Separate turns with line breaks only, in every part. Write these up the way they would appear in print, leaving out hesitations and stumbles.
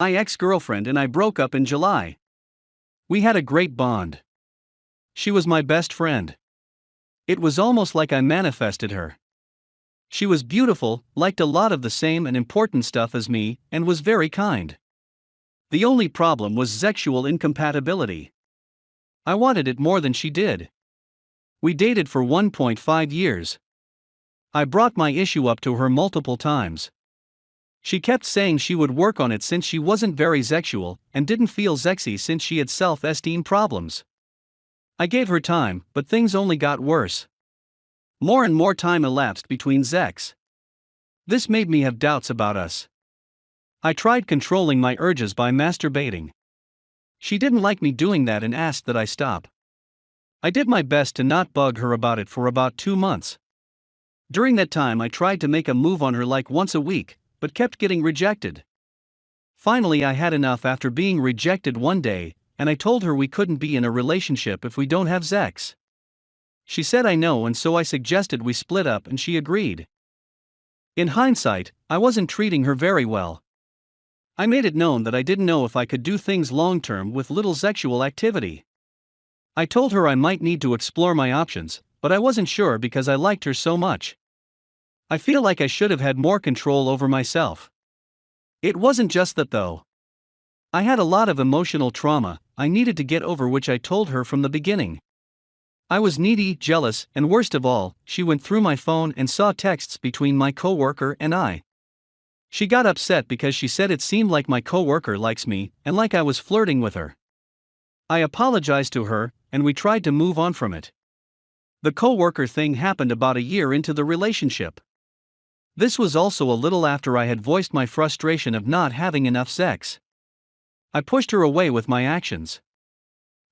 My ex-girlfriend and I broke up in July. We had a great bond. She was my best friend. It was almost like I manifested her. She was beautiful, liked a lot of the same and important stuff as me, and was very kind. The only problem was sexual incompatibility. I wanted it more than she did. We dated for 1.5 years. I brought my issue up to her multiple times. She kept saying she would work on it since she wasn't very sexual and didn't feel sexy since she had self-esteem problems. I gave her time, but things only got worse. More and more time elapsed between sex. This made me have doubts about us. I tried controlling my urges by masturbating. She didn't like me doing that and asked that I stop. I did my best to not bug her about it for about 2 months. During that time I tried to make a move on her like once a week, but kept getting rejected. Finally I had enough after being rejected one day, and I told her we couldn't be in a relationship if we don't have sex. She said I know, and so I suggested we split up and she agreed. In hindsight, I wasn't treating her very well. I made it known that I didn't know if I could do things long-term with little sexual activity. I told her I might need to explore my options, but I wasn't sure because I liked her so much. I feel like I should have had more control over myself. It wasn't just that though. I had a lot of emotional trauma I needed to get over, which I told her from the beginning. I was needy, jealous, and worst of all, she went through my phone and saw texts between my coworker and I. She got upset because she said it seemed like my coworker likes me and like I was flirting with her. I apologized to her, and we tried to move on from it. The coworker thing happened about a year into the relationship. This was also a little after I had voiced my frustration of not having enough sex. I pushed her away with my actions.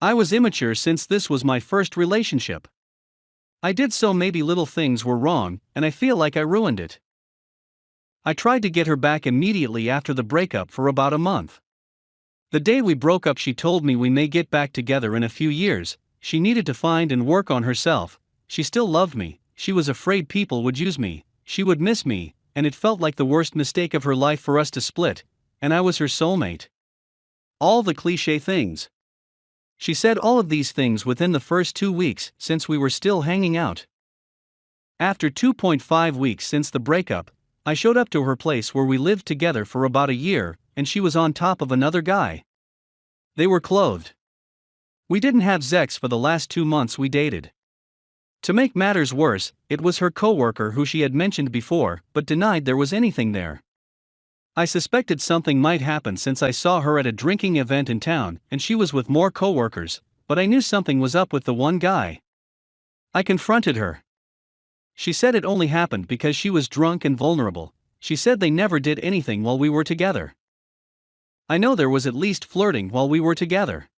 I was immature since this was my first relationship. I did so maybe little things were wrong, and I feel like I ruined it. I tried to get her back immediately after the breakup for about a month. The day we broke up she told me we may get back together in a few years. She needed to find and work on herself. She still loved me, she was afraid people would use me, she would miss me, and it felt like the worst mistake of her life for us to split, and I was her soulmate. All the cliché things. She said all of these things within the first 2 weeks since we were still hanging out. After 2.5 weeks since the breakup, I showed up to her place where we lived together for about a year, and she was on top of another guy. They were clothed. We didn't have sex for the last 2 months we dated. To make matters worse, it was her coworker who she had mentioned before, but denied there was anything there. I suspected something might happen since I saw her at a drinking event in town and she was with more coworkers, but I knew something was up with the one guy. I confronted her. She said it only happened because she was drunk and vulnerable. She said they never did anything while we were together. I know there was at least flirting while we were together.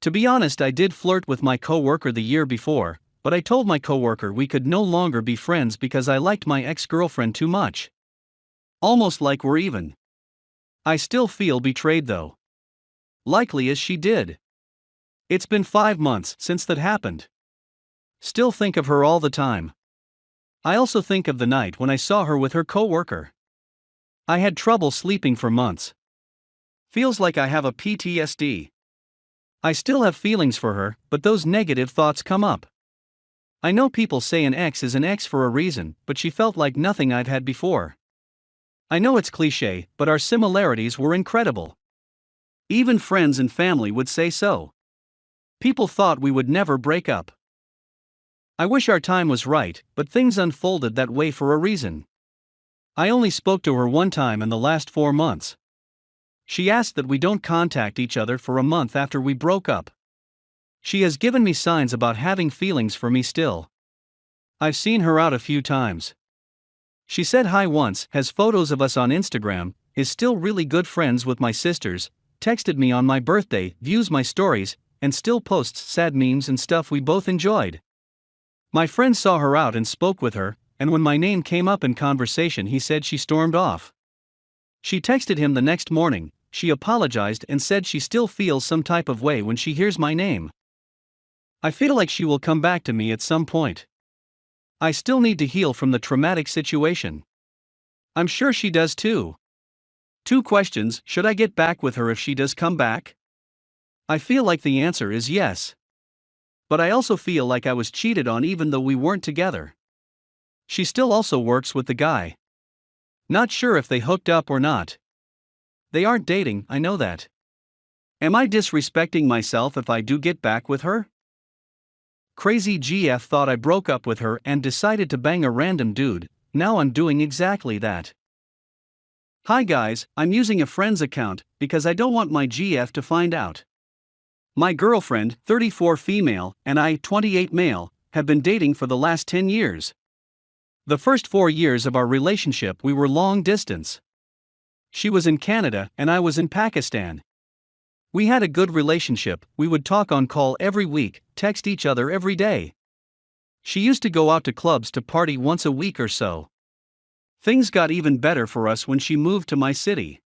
To be honest, I did flirt with my coworker the year before, but I told my coworker we could no longer be friends because I liked my ex-girlfriend too much. Almost like we're even. I still feel betrayed though. Likely as she did. It's been 5 months since that happened. Still think of her all the time. I also think of the night when I saw her with her coworker. I had trouble sleeping for months. Feels like I have a PTSD. I still have feelings for her, but those negative thoughts come up. I know people say an ex is an ex for a reason, but she felt like nothing I've had before. I know it's cliché, but our similarities were incredible. Even friends and family would say so. People thought we would never break up. I wish our time was right, but things unfolded that way for a reason. I only spoke to her one time in the last 4 months. She asked that we don't contact each other for a month after we broke up. She has given me signs about having feelings for me still. I've seen her out a few times. She said hi once, has photos of us on Instagram, is still really good friends with my sisters, texted me on my birthday, views my stories, and still posts sad memes and stuff we both enjoyed. My friend saw her out and spoke with her, and when my name came up in conversation he said she stormed off. She texted him the next morning, she apologized and said she still feels some type of way when she hears my name. I feel like she will come back to me at some point. I still need to heal from the traumatic situation. I'm sure she does too. 2 questions: should I get back with her if she does come back? I feel like the answer is yes. But I also feel like I was cheated on even though we weren't together. She still also works with the guy. Not sure if they hooked up or not. They aren't dating, I know that. Am I disrespecting myself if I do get back with her? Crazy GF thought I broke up with her and decided to bang a random dude. Now I'm doing exactly that. Hi guys, I'm using a friend's account because I don't want my GF to find out. My girlfriend, 34 female, and I, 28 male, have been dating for the last 10 years. The first 4 years of our relationship we were long distance. She was in Canada and I was in Pakistan. We had a good relationship, we would talk on call every week, text each other every day. She used to go out to clubs to party once a week or so. Things got even better for us when she moved to my city.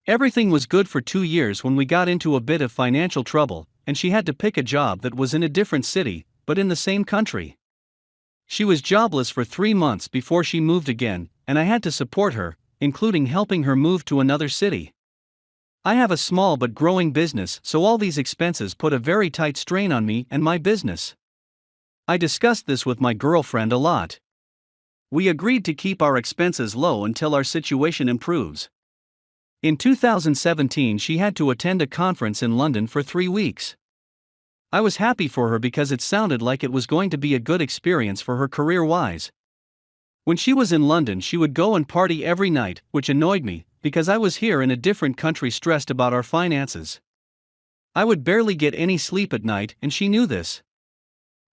Everything was good for 2 years when we got into a bit of financial trouble, and she had to pick a job that was in a different city, but in the same country. She was jobless for 3 months before she moved again, and I had to support her, including helping her move to another city. I have a small but growing business, so all these expenses put a very tight strain on me and my business. I discussed this with my girlfriend a lot. We agreed to keep our expenses low until our situation improves. In 2017, she had to attend a conference in London for 3 weeks. I was happy for her because it sounded like it was going to be a good experience for her career-wise. When she was in London, she would go and party every night, which annoyed me, because I was here in a different country stressed about our finances. I would barely get any sleep at night, and she knew this.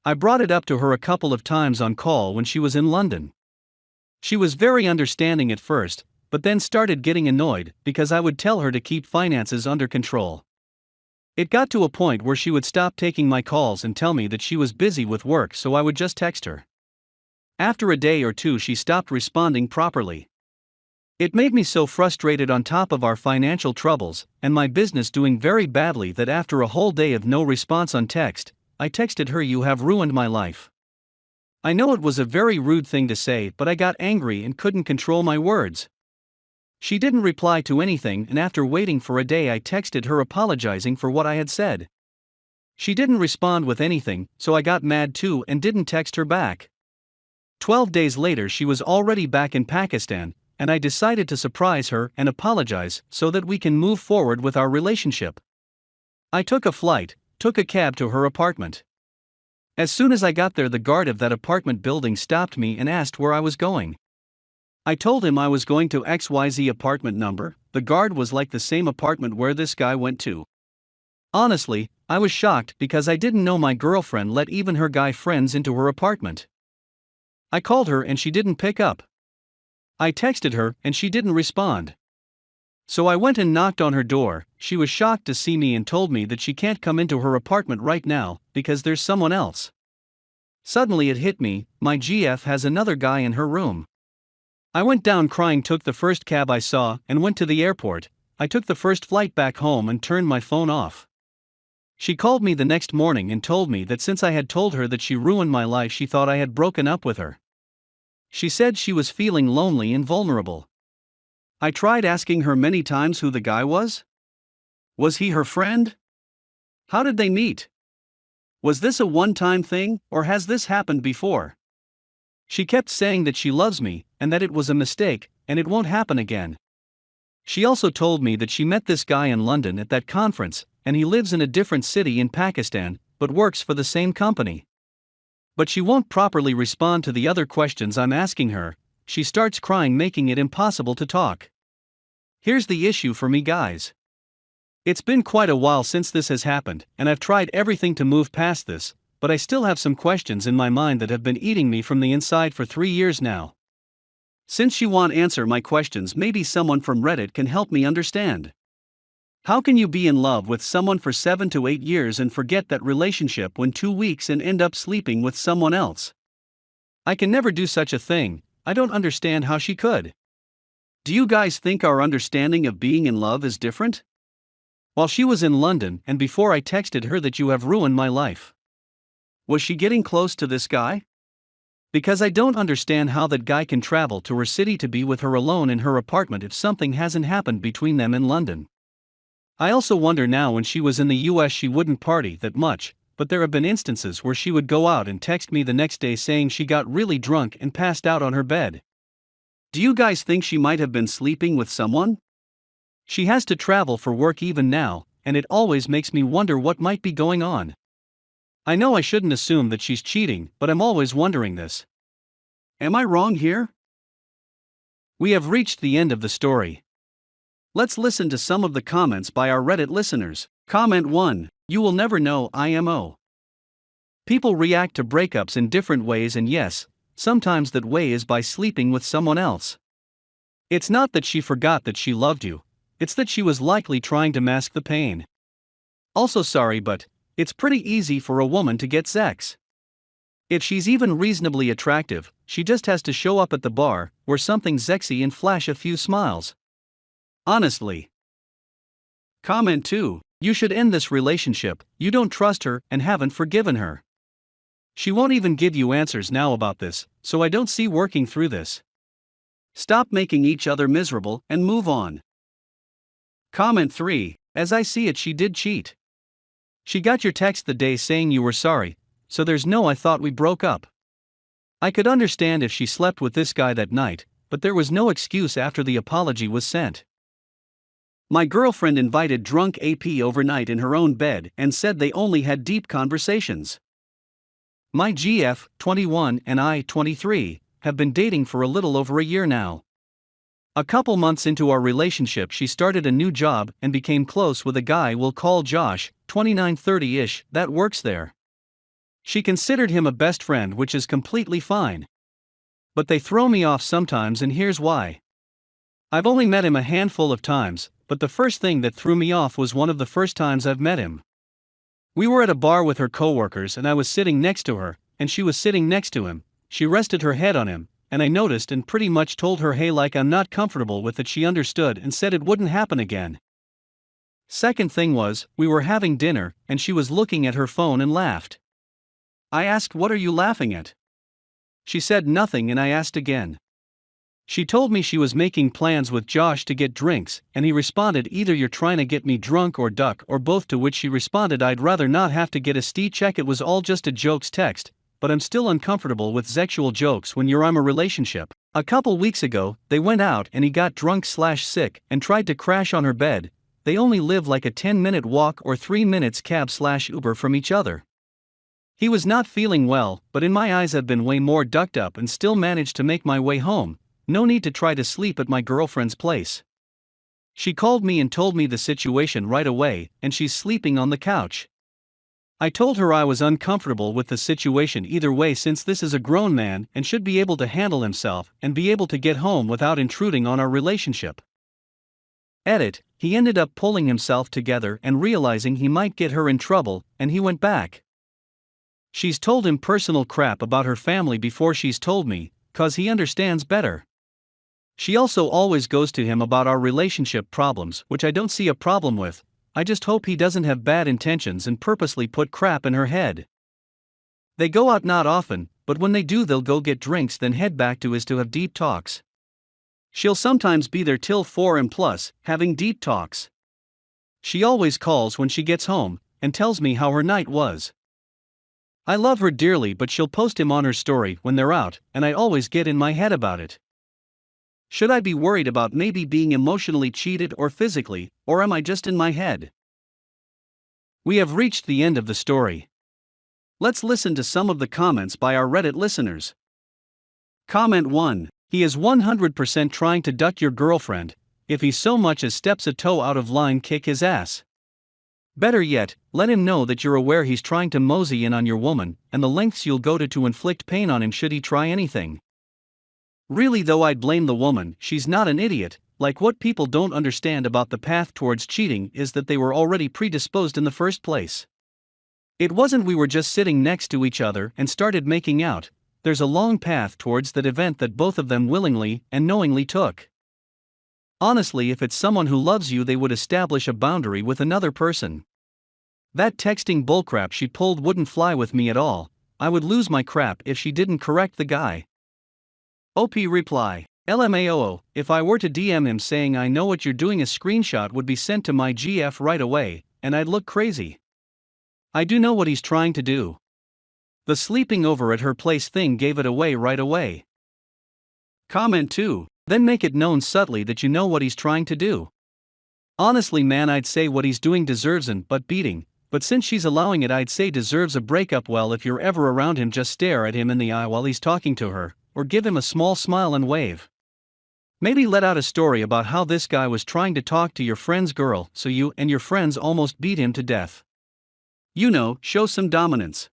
I brought it up to her a couple of times on call when she was in London. She was very understanding at first, but then started getting annoyed because I would tell her to keep finances under control. It got to a point where she would stop taking my calls and tell me that she was busy with work, so I would just text her. After a day or two, she stopped responding properly. It made me so frustrated on top of our financial troubles and my business doing very badly that after a whole day of no response on text, I texted her, "You have ruined my life." I know it was a very rude thing to say, but I got angry and couldn't control my words. She didn't reply to anything, and after waiting for a day I texted her apologizing for what I had said. She didn't respond with anything, so I got mad too and didn't text her back. 12 days later she was already back in Pakistan, and I decided to surprise her and apologize so that we can move forward with our relationship. I took a flight, took a cab to her apartment. As soon as I got there, the guard of that apartment building stopped me and asked where I was going. I told him I was going to XYZ apartment number. The guard was like, the same apartment where this guy went to. Honestly, I was shocked because I didn't know my girlfriend let even her guy friends into her apartment. I called her and she didn't pick up. I texted her and she didn't respond. So I went and knocked on her door. She was shocked to see me and told me that she can't come into her apartment right now because there's someone else. Suddenly it hit me, my GF has another guy in her room. I went down crying, took the first cab I saw, and went to the airport. I took the first flight back home and turned my phone off. She called me the next morning and told me that since I had told her that she ruined my life, she thought I had broken up with her. She said she was feeling lonely and vulnerable. I tried asking her many times who the guy was. Was he her friend? How did they meet? Was this a one-time thing, or has this happened before? She kept saying that she loves me, and that it was a mistake, and it won't happen again. She also told me that she met this guy in London at that conference, and he lives in a different city in Pakistan, but works for the same company. But she won't properly respond to the other questions I'm asking her. She starts crying, making it impossible to talk. Here's the issue for me, guys. It's been quite a while since this has happened, and I've tried everything to move past this, but I still have some questions in my mind that have been eating me from the inside for 3 years now. Since she won't answer my questions, maybe someone from Reddit can help me understand. How can you be in love with someone for 7 to 8 years and forget that relationship when 2 weeks and end up sleeping with someone else? I can never do such a thing. I don't understand how she could. Do you guys think our understanding of being in love is different? While she was in London and before I texted her that you have ruined my life. Was she getting close to this guy? Because I don't understand how that guy can travel to her city to be with her alone in her apartment if something hasn't happened between them in London. I also wonder now when she was in the US she wouldn't party that much, but there have been instances where she would go out and text me the next day saying she got really drunk and passed out on her bed. Do you guys think she might have been sleeping with someone? She has to travel for work even now, and it always makes me wonder what might be going on. I know I shouldn't assume that she's cheating, but I'm always wondering this. Am I wrong here? We have reached the end of the story. Let's listen to some of the comments by our Reddit listeners. Comment 1. You will never know IMO. People react to breakups in different ways, and yes, sometimes that way is by sleeping with someone else. It's not that she forgot that she loved you, it's that she was likely trying to mask the pain. Also sorry, but it's pretty easy for a woman to get sex. If she's even reasonably attractive, she just has to show up at the bar, wear something sexy and flash a few smiles. Honestly. Comment 2. You should end this relationship, you don't trust her and haven't forgiven her. She won't even give you answers now about this, so I don't see working through this. Stop making each other miserable and move on. Comment 3. As I see it, she did cheat. She got your text the day saying you were sorry, so there's no I thought we broke up. I could understand if she slept with this guy that night, but there was no excuse after the apology was sent. My girlfriend invited drunk AP overnight in her own bed and said they only had deep conversations. My GF, 21, and I, 23, have been dating for a little over a year now. A couple months into our relationship, she started a new job and became close with a guy we'll call Josh, 29-30-ish, that works there. She considered him a best friend, which is completely fine. But they throw me off sometimes, and here's why. I've only met him a handful of times, but the first thing that threw me off was one of the first times I've met him. We were at a bar with her coworkers and I was sitting next to her, and she was sitting next to him. She rested her head on him, and I noticed and pretty much told her, hey, like I'm not comfortable with it. She understood and said it wouldn't happen again. Second thing was, we were having dinner, and she was looking at her phone and laughed. I asked, what are you laughing at? She said nothing, and I asked again. She told me she was making plans with Josh to get drinks, and he responded, either you're trying to get me drunk or duck, or both, to which she responded, I'd rather not have to get a st check. It was all just a jokes text, but I'm still uncomfortable with sexual jokes when you're in a relationship. A couple weeks ago, they went out and he got drunk/sick and tried to crash on her bed. They only live like a 10-minute walk or 3 minutes cab/Uber from each other. He was not feeling well, but in my eyes I've been way more ducked up and still managed to make my way home. No need to try to sleep at my girlfriend's place. She called me and told me the situation right away, and she's sleeping on the couch. I told her I was uncomfortable with the situation either way, since this is a grown man and should be able to handle himself and be able to get home without intruding on our relationship. Edit, he ended up pulling himself together and realizing he might get her in trouble, and he went back. She's told him personal crap about her family before she's told me, 'cause he understands better. She also always goes to him about our relationship problems, which I don't see a problem with. I just hope he doesn't have bad intentions and purposely put crap in her head. They go out not often, but when they do they'll go get drinks, then head back to his to have deep talks. She'll sometimes be there till 4 and plus, having deep talks. She always calls when she gets home, and tells me how her night was. I love her dearly, but she'll post him on her story when they're out, and I always get in my head about it. Should I be worried about maybe being emotionally cheated or physically, or am I just in my head? We have reached the end of the story. Let's listen to some of the comments by our Reddit listeners. Comment 1. He is 100% trying to duck your girlfriend. If he so much as steps a toe out of line, kick his ass. Better yet, let him know that you're aware he's trying to mosey in on your woman, and the lengths you'll go to inflict pain on him should he try anything. Really though, I'd blame the woman. She's not an idiot. Like, what people don't understand about the path towards cheating is that they were already predisposed in the first place. It wasn't we were just sitting next to each other and started making out. There's a long path towards that event that both of them willingly and knowingly took. Honestly, if it's someone who loves you, they would establish a boundary with another person. That texting bullcrap she pulled wouldn't fly with me at all. I would lose my crap if she didn't correct the guy. OP reply. LMAO, if I were to DM him saying I know what you're doing, a screenshot would be sent to my GF right away, and I'd look crazy. I do know what he's trying to do. The sleeping over at her place thing gave it away right away. Comment 2, then make it known subtly that you know what he's trying to do. Honestly man, I'd say what he's doing deserves an butt beating, but since she's allowing it, I'd say deserves a breakup. Well, if you're ever around him, just stare at him in the eye while he's talking to her, or give him a small smile and wave. Maybe let out a story about how this guy was trying to talk to your friend's girl, so you and your friends almost beat him to death. You know, show some dominance.